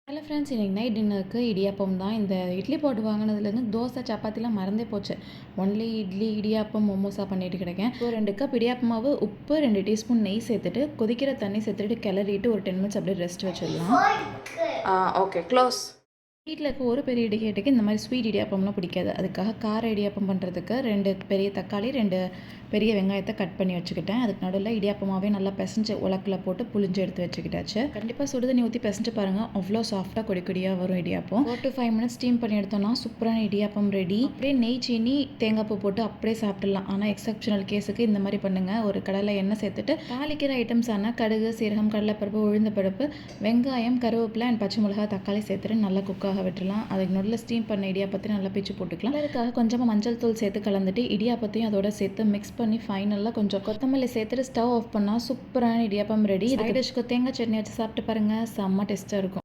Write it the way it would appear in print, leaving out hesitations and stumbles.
Hello friends, இன்னைக்கு night டின்னருக்கு இடியாப்பம் தான். இந்த இட்லி போட்டு வாங்கினதுலேருந்து தோசை சப்பாத்திலாம் மறந்தே போச்சு. ஒன்லி இட்லி இடியாப்பம் மோமோஸாக பண்ணிட்டு கிடைக்கேன். ஸோ 2 கப் இடியாப்ப மாவு, உப்பு, 2 டீஸ்பூன் நெய் சேர்த்துட்டு கொதிக்கிற தண்ணி சேர்த்துட்டு கிளறிட்டு ஒரு 10 மினிட்ஸ் அப்படியே ரெஸ்ட் வச்சிடலாம். Okay close. வீட்டில் இருக்க ஒரு பெரிய இடிகேட்டுக்கு இந்த மாதிரி ஸ்வீட் இடியாப்பம்லாம் பிடிக்காது. அதுக்காக கார இடியாப்பம் பண்ணுறதுக்கு 2 பெரிய தக்காளி, 2 பெரிய வெங்காயத்தை கட் பண்ணி வச்சுக்கிட்டேன். அதுக்கு நடுவில் இடியாப்பமாகவே நல்லா பிசைஞ்சு உலக்கில் போட்டு புளிஞ்சு எடுத்து வச்சுக்கிட்டாச்சு. கண்டிப்பாக சுடுதண்ணி ஊற்றி பிசைஞ்சு பாருங்கள், அவ்வளோ சாஃப்டாக கொடி கொடியாக வரும் இடியாப்பம். 4 to 5 மினிட்ஸ் ஸ்டீம் பண்ணி எடுத்தோம்னா சூப்பரான இடியாப்பம் ரெடி. அப்படியே நெய், சீனி, தேங்காய் பூ போட்டு அப்படியே சாப்பிடலாம். ஆனால் எக்ஸப்ஷனல் கேஸுக்கு இந்த மாதிரி பண்ணுங்கள். ஒரு கடாயில் எண்ணெய் சேர்த்துட்டு தாளிக்கிற ஐட்டம்ஸ் ஆனால் கடுகு, சீரகம், கடலைப்பருப்பு, உளுந்தப்பருப்பு, வெங்காயம், கருவேப்பிலை அண்ட் பச்சை மிளகாய், தக்காளி சேர்த்துட்டு நல்லா குக்காக விட்டுலாம். அதுக்கு நடுவில் ஸ்டீம் பண்ண இடியாப்பத்தையும் நல்லா பிச்சு போட்டுக்கலாம். அதுக்காக கொஞ்சமாக மஞ்சள் தூள் சேர்த்து கலந்துட்டு இடியாப்பத்தையும் அதோட சேர்த்து மிக்ஸ் பண்ணி ஃபைனலாக கொஞ்சம் கொத்தமல்லி சேர்த்துட்டு ஸ்டவ் ஆஃப் பண்ணால் சூப்பரான இடியாப்பம் ரெடி. சைட் டிஷ்க்கு தேங்காய் சட்னி வச்சு சாப்பிட்டு பாருங்கள், செம்ம டேஸ்ட்டாக இருக்கும்.